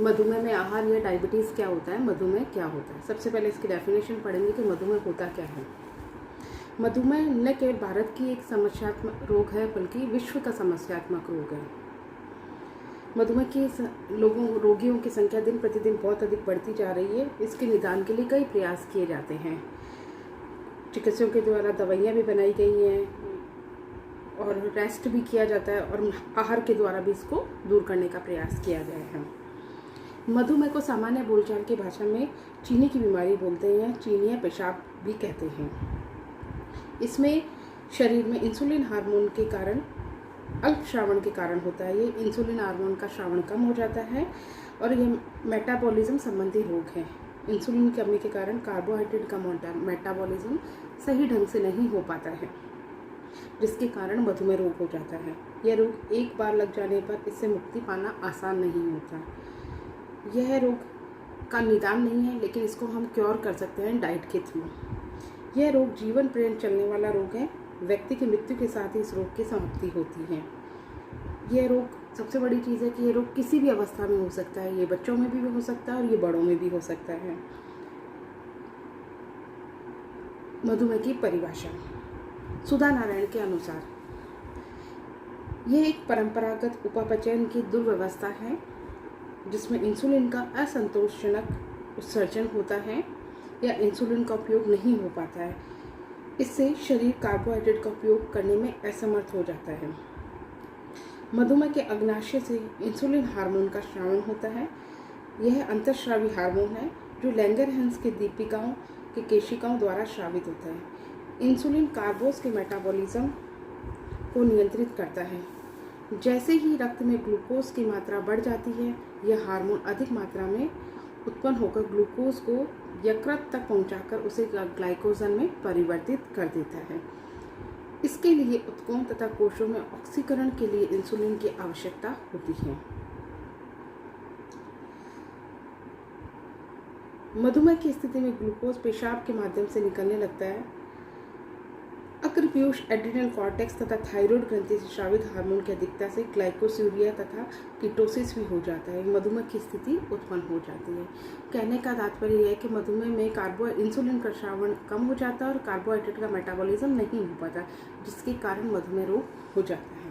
मधुमेह में आहार या डायबिटीज़ क्या होता है, मधुमेह क्या होता है। सबसे पहले इसकी डेफिनेशन पढ़ेंगे कि मधुमेह होता क्या है। मधुमेह न केवल भारत की एक समस्यात्मक रोग है बल्कि विश्व का समस्यात्मक रोग है। मधुमेह की रोगियों की संख्या दिन प्रतिदिन बहुत अधिक बढ़ती जा रही है। इसके निदान के लिए कई प्रयास किए जाते हैं। चिकित्सकों के द्वारा दवाइयाँ भी बनाई गई हैं और रेस्ट भी किया जाता है और आहार के द्वारा भी इसको दूर करने का प्रयास किया गया है। मधुमेह को सामान्य बोलचाल की भाषा में चीनी की बीमारी बोलते हैं, चीनी या पेशाब भी कहते हैं। इसमें शरीर में इंसुलिन हार्मोन के कारण अल्प श्रावण के कारण होता है। ये इंसुलिन हार्मोन का श्रावण कम हो जाता है और ये मेटाबॉलिज्म संबंधी रोग है। इंसुलिन की कमी के कारण कार्बोहाइड्रेट का मेटाबॉलिज्म सही ढंग से नहीं हो पाता है, जिसके कारण मधुमेह रोग हो जाता है। यह रोग एक बार लग जाने पर इससे मुक्ति पाना आसान नहीं होता। यह रोग का निदान नहीं है, लेकिन इसको हम क्योर कर सकते हैं डाइट के थ्रू। यह रोग जीवन पर्यंत चलने वाला रोग है। व्यक्ति की मृत्यु के साथ ही इस रोग की समाप्ति होती है। यह रोग सबसे बड़ी चीज़ है कि यह रोग किसी भी अवस्था में हो सकता है। ये बच्चों में भी हो सकता है और ये बड़ों में भी हो सकता है। मधुमेह की परिभाषा सुधा नारायण के अनुसार यह एक परंपरागत उपापचयन की दुर्व्यवस्था है जिसमें इंसुलिन का असंतोषजनक उत्सर्जन होता है या इंसुलिन का उपयोग नहीं हो पाता है। इससे शरीर कार्बोहाइड्रेट का उपयोग करने में असमर्थ हो जाता है। मधुमेह के अग्नाशय से इंसुलिन हार्मोन का स्रावन होता है। यह अंतःस्रावी हार्मोन है जो लैंगरहैंस के दीपिकाओं के केशिकाओं द्वारा स्रावित होता है। इंसुलिन कार्बोज के मेटाबॉलिज्म को नियंत्रित करता है। जैसे ही रक्त में ग्लूकोज की मात्रा बढ़ जाती है, यह हार्मोन अधिक मात्रा में उत्पन्न होकर ग्लूकोज को यकृत तक पहुंचाकर उसे ग्लाइकोजन में परिवर्तित कर देता है। इसके लिए उत्कोण तथा कोशों में ऑक्सीकरण के लिए इंसुलिन की आवश्यकता होती है। मधुमेह की स्थिति में ग्लूकोज पेशाब के माध्यम से निकलने लगता है। अग्रपीयूष, एड्रिनल कॉर्टेक्स तथा थायराइड ग्रंथि से स्रावित हार्मोन की अधिकता से ग्लाइकोसूरिया तथा कीटोसिस भी हो जाता है। मधुमेह की स्थिति उत्पन्न हो जाती है। कहने का तात्पर्य यह है कि मधुमेह में इंसुलिन का स्रावण कम हो जाता है और कार्बोहाइड्रेट का मेटाबॉलिज्म नहीं हो पाता, जिसके कारण मधुमेह रोग हो जाता है।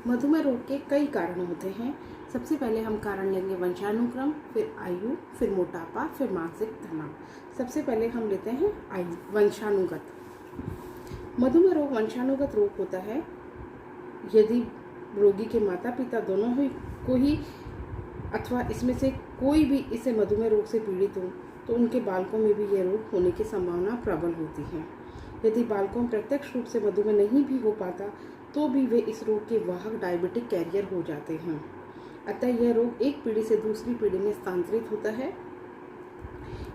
मधुमेह रोग के कई कारण होते हैं। सबसे पहले हम कारण लेंगे वंशानुक्रम, फिर आयु, फिर मोटापा, फिर मानसिक तनाव। सबसे पहले हम लेते हैं आयु, वंशानुगत। मधुमेह रोग वंशानुगत रोग होता है। यदि रोगी के माता पिता दोनों को ही अथवा इसमें से कोई भी इसे मधुमेह रोग से पीड़ित हो तो उनके बालकों में भी यह रोग होने की संभावना प्रबल होती है। यदि बालकों में प्रत्यक्ष रूप से मधुमेह नहीं भी हो पाता तो भी वे इस रोग के वाहक डायबिटिक कैरियर हो जाते हैं। अतः यह रोग एक पीढ़ी से दूसरी पीढ़ी में स्थानांतरित होता है।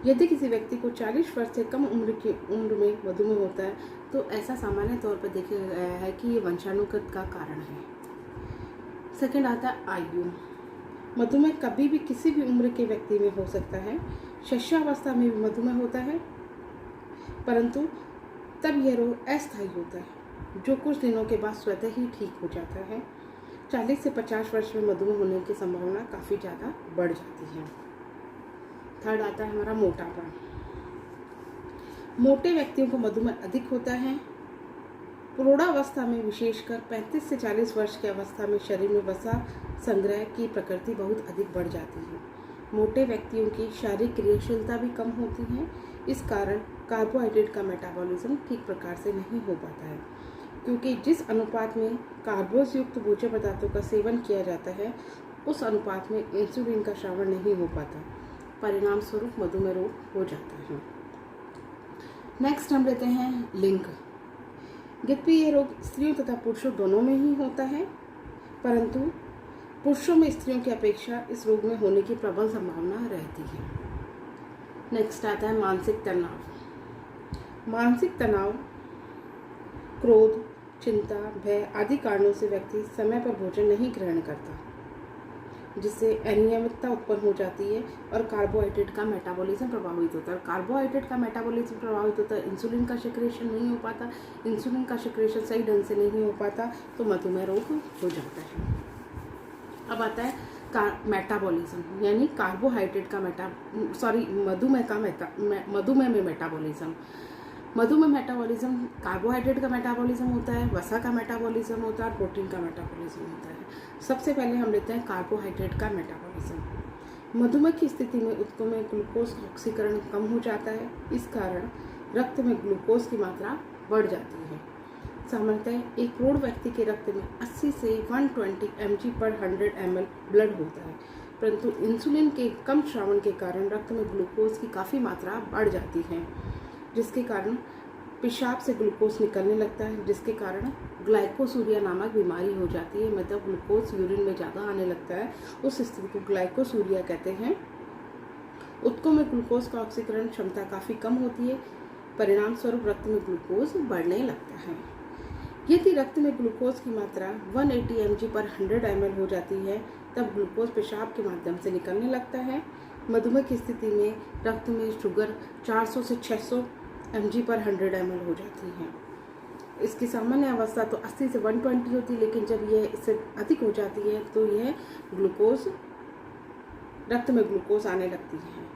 यदि किसी व्यक्ति को 40 वर्ष से कम उम्र में मधुमेह होता है तो ऐसा सामान्य तौर पर देखा गया है कि ये वंशानुगत का कारण है। सेकंड आता है आयु। मधुमेह कभी भी किसी भी उम्र के व्यक्ति में हो सकता है। शिशुअवस्था में भी मधुमेह होता है, परंतु तब यह रोग अस्थायी होता है जो कुछ दिनों के बाद स्वतः ही ठीक हो जाता है। 40 से 50 वर्ष में मधुमेह होने की संभावना काफ़ी ज़्यादा बढ़ जाती है। थर्ड आता है हमारा मोटापा। मोटे व्यक्तियों को मधुमेह अधिक होता है। प्रौढ़ावस्था में विशेषकर 35 से 40 वर्ष की अवस्था में शरीर में वसा संग्रह की प्रकृति बहुत अधिक बढ़ जाती है। मोटे व्यक्तियों की शारीरिक क्रियाशीलता भी कम होती है। इस कारण कार्बोहाइड्रेट का मेटाबॉलिज्म ठीक प्रकार से नहीं हो पाता है, क्योंकि जिस अनुपात में कार्बोज युक्त भोज्य पदार्थों का सेवन किया जाता है उस अनुपात में इंसुलिन का श्रावण नहीं हो पाता। परिणाम स्वरूप मधुमेह रोग हो जाता है। नेक्स्ट हम लेते हैं लिंग। यद्यपि यह रोग स्त्रियों तथा पुरुषों दोनों में ही होता है, परंतु पुरुषों में स्त्रियों की अपेक्षा इस रोग में होने की प्रबल संभावना रहती है। नेक्स्ट आता है मानसिक तनाव। मानसिक तनाव, क्रोध, चिंता, भय आदि कारणों से व्यक्ति समय पर भोजन नहीं ग्रहण करता। जिससे अनियमितता उत्पन्न हो जाती है और कार्बोहाइड्रेट का मेटाबॉलिज्म प्रभावित होता है। कार्बोहाइड्रेट का मेटाबॉलिज्म प्रभावित होता है, इंसुलिन का सिक्रेशन नहीं हो पाता, इंसुलिन का सिक्रेशन सही ढंग से नहीं हो पाता तो मधुमेह रोग हो जाता है। अब आता है मेटाबॉलिज्म, यानी कार्बोहाइड्रेट का मधुमेह में मेटाबॉलिज्म। मधुमेह मेटाबॉलिज्म कार्बोहाइड्रेट का मेटाबॉलिज्म होता है, वसा का मेटाबॉलिज्म होता है और प्रोटीन का मेटाबॉलिज्म होता है। सबसे पहले हम लेते हैं कार्बोहाइड्रेट का मेटाबॉलिज्म। मधुमेह की स्थिति में ऊतकों में ग्लूकोज का ऑक्सीकरण कम हो जाता है, इस कारण रक्त में ग्लूकोज की मात्रा बढ़ जाती है। सामान्यतः एक प्रौढ़ व्यक्ति के रक्त में 80 से 120 mg/100 ml ब्लड होता है, परंतु इंसुलिन के कम श्रावण के कारण रक्त में ग्लूकोज की काफ़ी मात्रा बढ़ जाती है, जिसके कारण पेशाब से ग्लूकोज निकलने लगता है, जिसके कारण ग्लाइकोसूरिया नामक बीमारी हो जाती है। मतलब ग्लूकोज यूरिन में ज़्यादा आने लगता है, उस स्थिति को ग्लाइकोसूरिया कहते हैं। ऊतकों में ग्लूकोज का ऑक्सीकरण क्षमता काफ़ी कम होती है, परिणाम स्वरूप रक्त में ग्लूकोज बढ़ने लगता है। यदि रक्त में ग्लूकोज की मात्रा 180 mg/100 ml हो जाती है, तब ग्लूकोज पेशाब के माध्यम से निकलने लगता है। मधुमेह की स्थिति में रक्त में शुगर 400 से 600 mg/100 ml हो जाती है। इसकी सामान्य अवस्था तो 80 से 120 होती है, लेकिन जब यह इससे अधिक हो जाती है तो यह ग्लूकोज रक्त में ग्लूकोज आने लगती है,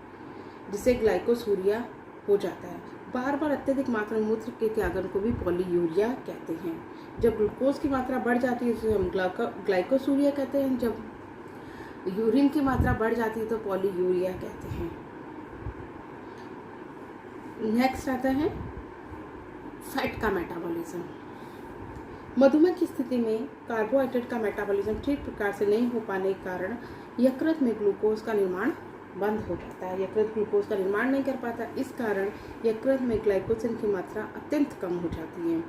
जिसे ग्लाइकोसूरिया हो जाता है। बार बार अत्यधिक मात्रा में मूत्र के त्यागन को भी पॉलीयूरिया कहते हैं। जब ग्लूकोज की मात्रा बढ़ जाती है तो हम ग्लाइकोसूरिया कहते हैं, जब यूरिन की मात्रा बढ़ जाती है तो पॉलीयूरिया कहते हैं। नेक्स्ट आता है फैट का मेटाबॉलिज्म। मधुमेह की स्थिति में कार्बोहाइड्रेट का मेटाबॉलिज्म ठीक प्रकार से नहीं हो पाने के कारण यकृत में ग्लूकोज का निर्माण बंद हो जाता है। यकृत ग्लूकोज का निर्माण नहीं कर पाता, इस कारण यकृत में ग्लाइकोजन की मात्रा अत्यंत कम हो जाती है।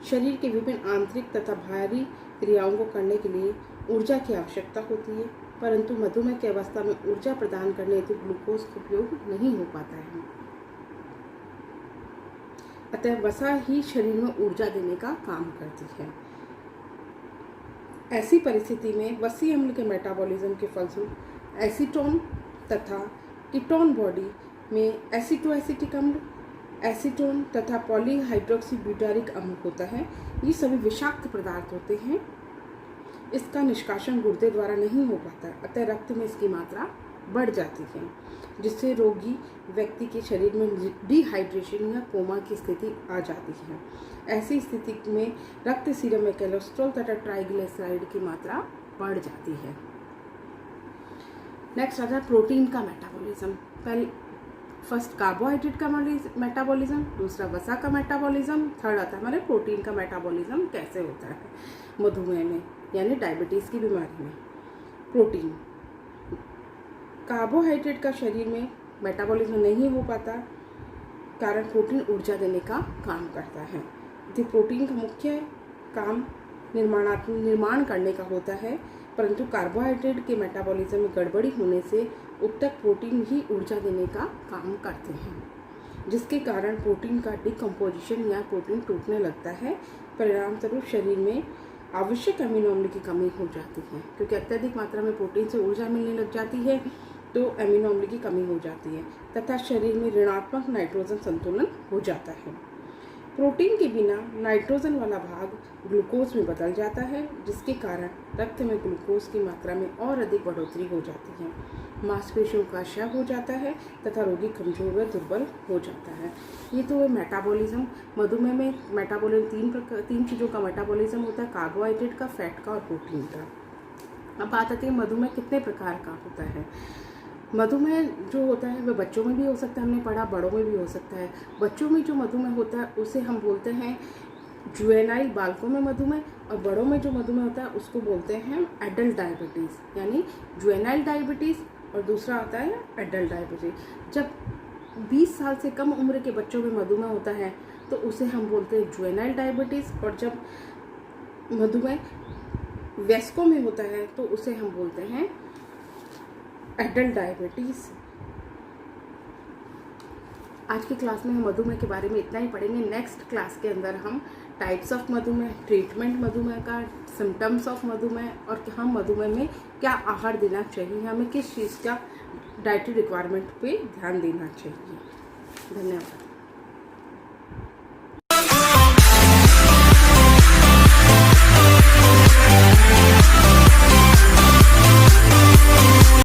शरीर के विभिन्न आंतरिक तथा बाहरी क्रियाओं को करने के लिए ऊर्जा की आवश्यकता होती है, परंतु मधुमेह की अवस्था में ऊर्जा प्रदान करने हेतु ग्लूकोज का उपयोग नहीं हो पाता है। अतः वसा ही शरीर में ऊर्जा देने का काम करती है। ऐसी परिस्थिति में वसीय अम्ल के मेटाबॉलिज्म के फलस्वरूप एसीटोन तथा कीटोन बॉडी में एसिटोएसिटिक अम्ल, एसीटोन तथा पॉलीहाइड्रोक्सी ब्यूटारिक अम्ल होता है। ये सभी विषाक्त पदार्थ होते हैं। इसका निष्कासन गुर्दे द्वारा नहीं हो पाता, अतः रक्त में इसकी मात्रा बढ़ जाती है, जिससे रोगी व्यक्ति के शरीर में डिहाइड्रेशन या कोमा की स्थिति आ जाती है। ऐसी स्थिति में रक्त सीरम में कोलेस्ट्रॉल तथा ट्राइग्लिसराइड की मात्रा बढ़ जाती है। नेक्स्ट आता है प्रोटीन का मेटाबॉलिज्म। फर्स्ट कार्बोहाइड्रेट का मेटाबॉलिज्म, दूसरा वसा का मेटाबॉलिज्म, थर्ड आता है हमारे प्रोटीन का मेटाबॉलिज्म कैसे होता है मधुमेह में यानी डायबिटीज़ की बीमारी में। प्रोटीन, कार्बोहाइड्रेट का शरीर में मेटाबॉलिज्म नहीं हो पाता, कारण प्रोटीन ऊर्जा देने का काम करता है। यदि प्रोटीन का मुख्य काम निर्माण करने का होता है, परंतु कार्बोहाइड्रेट के मेटाबॉलिज्म में गड़बड़ी होने से उत्तक प्रोटीन ही ऊर्जा देने का काम करते हैं, जिसके कारण प्रोटीन का डिकम्पोजिशन या प्रोटीन टूटने लगता है। परिणाम स्वरूप शरीर में आवश्यक अमीनो अम्ल की कमी हो जाती है, क्योंकि अत्यधिक मात्रा में प्रोटीन से ऊर्जा मिलने लग जाती है तो अमीनो अम्ल की कमी हो जाती है तथा शरीर में ऋणात्मक नाइट्रोजन संतुलन हो जाता है। प्रोटीन के बिना नाइट्रोजन वाला भाग ग्लूकोज में बदल जाता है, जिसके कारण रक्त में ग्लूकोज की मात्रा में और अधिक बढ़ोतरी हो जाती है। मांसपेशियों का क्षय हो जाता है तथा रोगी कमजोर व दुर्बल हो जाता है। ये तो है मेटाबॉलिज्म। मधुमेह में मेटाबॉलिज्म तीन चीज़ों का मेटाबॉलिज्म होता है, कार्बोहाइड्रेट का, फैट का और प्रोटीन का। अब बात आती है मधुमेह कितने प्रकार का होता है। मधुमेह जो होता है वह बच्चों में भी हो सकता है, हमने पढ़ा, बड़ों में भी हो सकता है। बच्चों में जो मधुमेह होता है उसे हम बोलते हैं जुवेनाइल, बालकों में मधुमेह, और बड़ों में जो मधुमेह होता है उसको बोलते हैं एडल्ट डायबिटीज़, यानी जुवेनाइल डायबिटीज़ और दूसरा आता है एडल्ट डायबिटीज़। जब 20 साल से कम उम्र के बच्चों में मधुमेह होता है तो उसे हम बोलते हैं जुवेनाइल डायबिटीज़, और जब मधुमेह वयस्कों में होता है तो उसे हम बोलते हैं एडल्ट डायबिटीज़। आज की क्लास में हम मधुमेह के बारे में इतना ही पढ़ेंगे। नेक्स्ट क्लास के अंदर हम टाइप्स ऑफ मधुमेह, ट्रीटमेंट मधुमेह का, सिम्टम्स ऑफ मधुमेह और हम मधुमेह में क्या आहार देना चाहिए, हमें किस चीज़ का डाइटरी रिक्वायरमेंट पे ध्यान देना चाहिए। धन्यवाद।